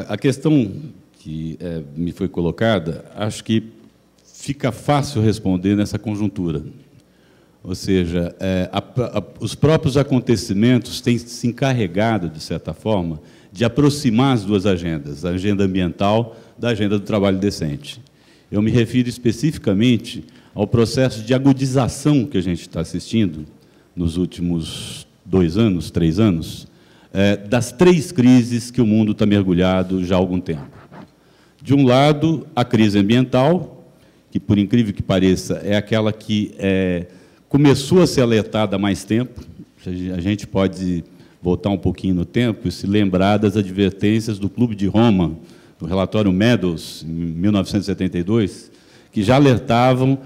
A questão que me foi colocada, acho que fica fácil responder nessa conjuntura. Ou seja, os próprios acontecimentos têm se encarregado, de certa forma, de aproximar as duas agendas, a agenda ambiental da agenda do trabalho decente. Eu me refiro especificamente ao processo de agudização que a gente está assistindo nos últimos 2 anos, 3 anos, das 3 crises que o mundo está mergulhado já há algum tempo. De um lado, a crise ambiental, que, por incrível que pareça, é aquela que começou a ser alertada há mais tempo. A gente pode voltar um pouquinho no tempo e se lembrar das advertências do Clube de Roma, do relatório Meadows, em 1972, que já alertava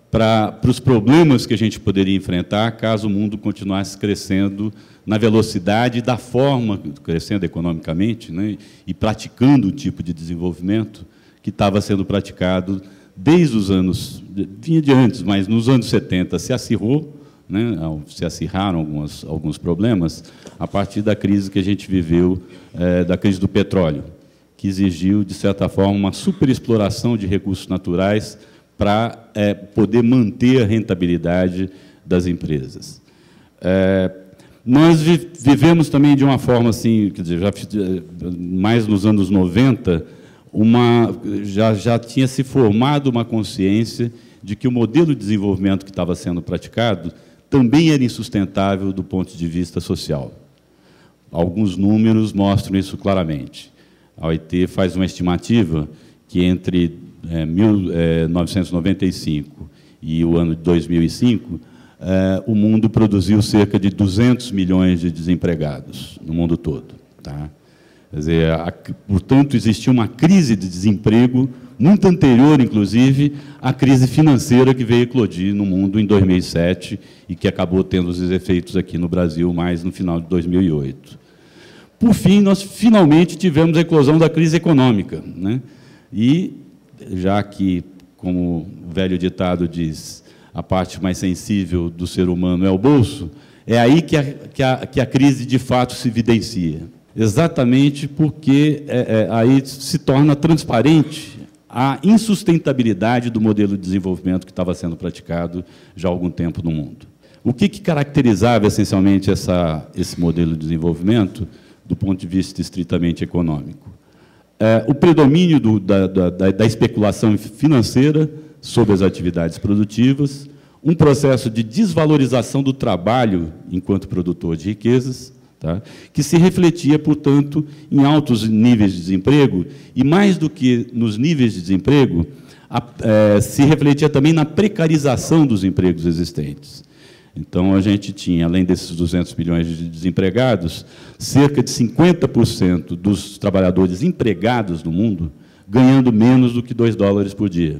para os problemas que a gente poderia enfrentar caso o mundo continuasse crescendo na velocidade e da forma, crescendo economicamente, né, e praticando o tipo de desenvolvimento que estava sendo praticado desde os anos, vinha de antes, mas nos anos 70 se acirrou, né, se acirraram alguns problemas, a partir da crise que a gente viveu, da crise do petróleo, que exigiu, de certa forma, uma superexploração de recursos naturais para poder manter a rentabilidade das empresas. Nós vivemos também de uma forma, assim, quer dizer, mais nos anos 90, já tinha se formado uma consciência de que o modelo de desenvolvimento que estava sendo praticado também era insustentável do ponto de vista social. Alguns números mostram isso claramente. A OIT faz uma estimativa que entre 1995 e o ano de 2005, o mundo produziu cerca de 200 milhões de desempregados no mundo todo. Tá? Quer dizer, portanto, existia uma crise de desemprego muito anterior, inclusive, à crise financeira que veio eclodir no mundo em 2007 e que acabou tendo os efeitos aqui no Brasil mais no final de 2008. Por fim, nós finalmente tivemos a eclosão da crise econômica, né? E, já que, como o velho ditado diz, a parte mais sensível do ser humano é o bolso, é aí que a crise, de fato, se evidencia. Exatamente porque aí se torna transparente a insustentabilidade do modelo de desenvolvimento que estava sendo praticado já há algum tempo no mundo. O que caracterizava, essencialmente, esse modelo de desenvolvimento do ponto de vista estritamente econômico? O predomínio da especulação financeira sobre as atividades produtivas, um processo de desvalorização do trabalho enquanto produtor de riquezas, tá? Que se refletia, portanto, em altos níveis de desemprego, e, mais do que nos níveis de desemprego, se refletia também na precarização dos empregos existentes. Então, a gente tinha, além desses 200 milhões de desempregados, cerca de 50% dos trabalhadores empregados no mundo ganhando menos do que $2 por dia.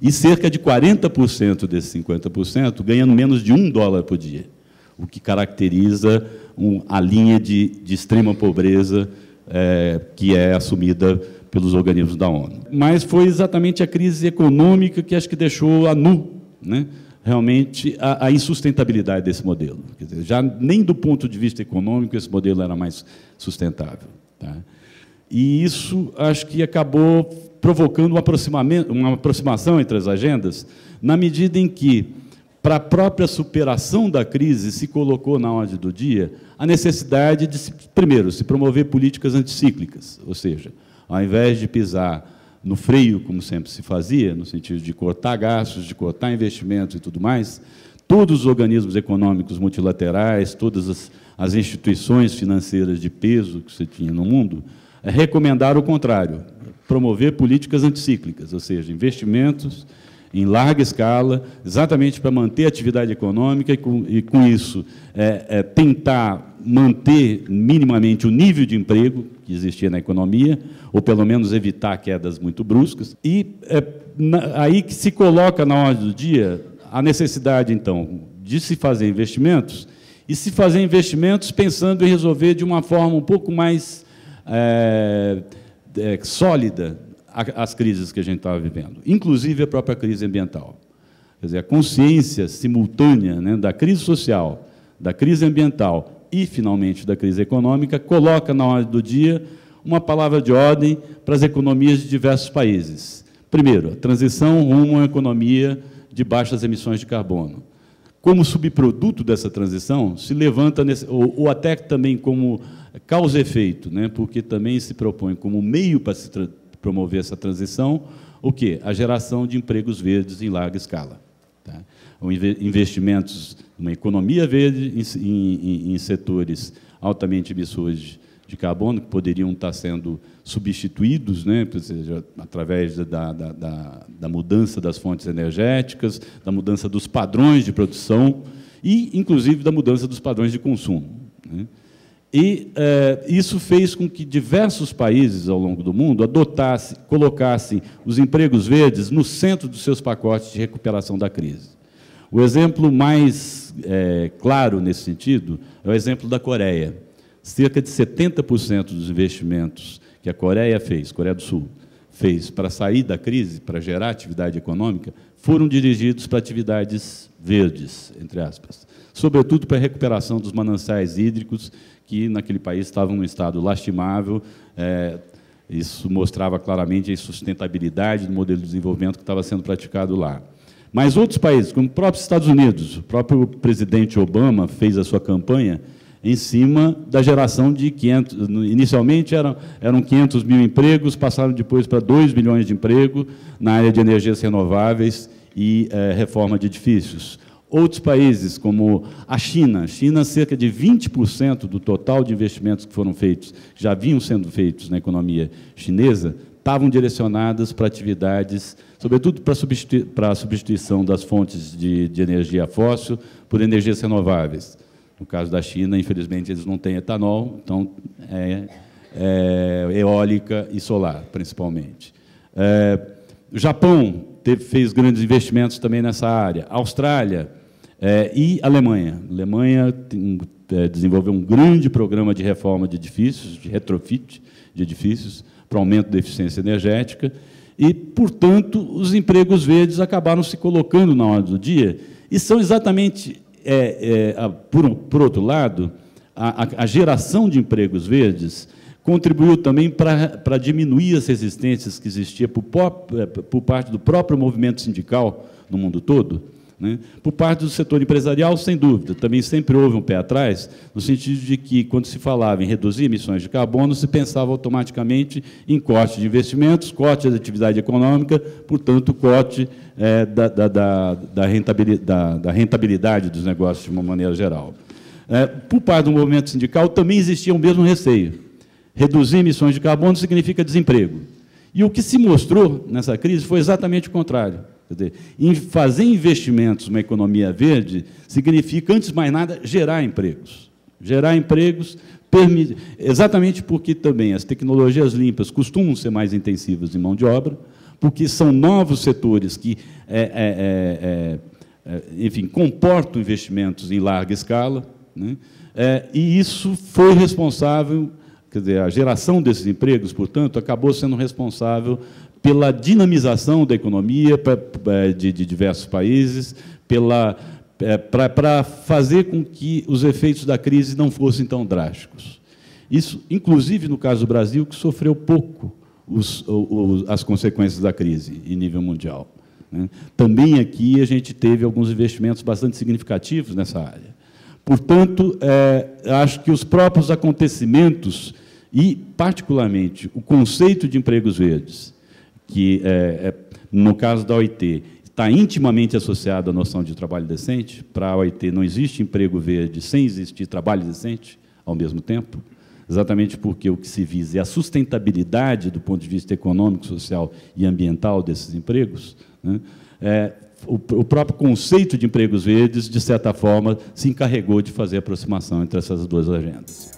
E cerca de 40% desses 50% ganhando menos de $1 por dia, o que caracteriza a linha de extrema pobreza que é assumida pelos organismos da ONU. Mas foi exatamente a crise econômica que acho que deixou a nu, né, realmente a insustentabilidade desse modelo. Quer dizer, já nem do ponto de vista econômico esse modelo era mais sustentável. Tá? E isso acho que acabou provocando uma aproximação entre as agendas, na medida em que, para a própria superação da crise, se colocou na ordem do dia a necessidade de, primeiro, se promover políticas anticíclicas, ou seja, ao invés de pisar no freio, como sempre se fazia, no sentido de cortar gastos, de cortar investimentos e tudo mais, todos os organismos econômicos multilaterais, todas as instituições financeiras de peso que você tinha no mundo, recomendaram o contrário, promover políticas anticíclicas, ou seja, investimentos em larga escala, exatamente para manter a atividade econômica e com isso, tentar manter minimamente o nível de emprego que existia na economia, ou pelo menos evitar quedas muito bruscas. E aí que se coloca na ordem do dia a necessidade, então, de se fazer investimentos, e se fazer investimentos pensando em resolver de uma forma um pouco mais sólida as crises que a gente estava vivendo, inclusive a própria crise ambiental. Quer dizer, a consciência simultânea, né, da crise social, da crise ambiental e, finalmente, da crise econômica, coloca na ordem do dia uma palavra de ordem para as economias de diversos países. Primeiro, a transição rumo a uma economia de baixas emissões de carbono. Como subproduto dessa transição, se levanta, ou até também como causa e efeito, né, porque também se propõe como meio para se promover essa transição, o quê? A geração de empregos verdes em larga escala. Tá? Investimentos numa economia verde em setores altamente emissores de carbono, que poderiam estar sendo substituídos, né, ou seja, através da mudança das fontes energéticas, da mudança dos padrões de produção e, inclusive, da mudança dos padrões de consumo. Né? E isso fez com que diversos países ao longo do mundo colocassem os empregos verdes no centro dos seus pacotes de recuperação da crise. O exemplo mais claro nesse sentido é o exemplo da Coreia. Cerca de 70% dos investimentos que a Coreia do Sul, fez para sair da crise, para gerar atividade econômica, foram dirigidos para atividades verdes, entre aspas, sobretudo para a recuperação dos mananciais hídricos, que naquele país estavam num estado lastimável. Isso mostrava claramente a insustentabilidade do modelo de desenvolvimento que estava sendo praticado lá. Mas outros países, como o próprio Estados Unidos, o próprio presidente Obama fez a sua campanha em cima da geração de 500... Inicialmente eram 500 mil empregos, passaram depois para 2 milhões de empregos na área de energias renováveis e reforma de edifícios. Outros países, como a China, cerca de 20% do total de investimentos que foram feitos, já vinham sendo feitos na economia chinesa, estavam direcionadas para atividades, sobretudo para a substituição das fontes de energia fóssil por energias renováveis. No caso da China, infelizmente, eles não têm etanol, então eólica e solar, principalmente. O Japão fez grandes investimentos também nessa área. A Austrália e a Alemanha. A Alemanha desenvolveu um grande programa de reforma de edifícios, de retrofit de edifícios, para aumento da eficiência energética, e, portanto, os empregos verdes acabaram se colocando na ordem do dia, e são exatamente... por outro lado, a geração de empregos verdes contribuiu também para diminuir as resistências que existiam por parte do próprio movimento sindical no mundo todo, né? Por parte do setor empresarial, sem dúvida. Também sempre houve um pé atrás, no sentido de que, quando se falava em reduzir emissões de carbono, se pensava automaticamente em corte de investimentos, corte da atividade econômica, portanto, corte da rentabilidade dos negócios de uma maneira geral. Por parte do movimento sindical, também existia o mesmo receio. Reduzir emissões de carbono significa desemprego. E o que se mostrou nessa crise foi exatamente o contrário. Quer dizer, fazer investimentos numa economia verde significa, antes de mais nada, gerar empregos. Gerar empregos, exatamente porque também as tecnologias limpas costumam ser mais intensivas em mão de obra, porque são novos setores que, enfim, comportam investimentos em larga escala, né? E isso foi responsável, quer dizer, a geração desses empregos, portanto, acabou sendo responsável pela dinamização da economia de diversos países, para fazer com que os efeitos da crise não fossem tão drásticos. Isso, inclusive, no caso do Brasil, que sofreu pouco as consequências da crise em nível mundial, né? Também aqui a gente teve alguns investimentos bastante significativos nessa área. Portanto, acho que os próprios acontecimentos e, particularmente, o conceito de empregos verdes, que, no caso da OIT, está intimamente associado à noção de trabalho decente. Para a OIT não existe emprego verde sem existir trabalho decente ao mesmo tempo, exatamente porque o que se visa é a sustentabilidade do ponto de vista econômico, social e ambiental desses empregos, né? O próprio conceito de empregos verdes, de certa forma, se encarregou de fazer a aproximação entre essas duas agendas.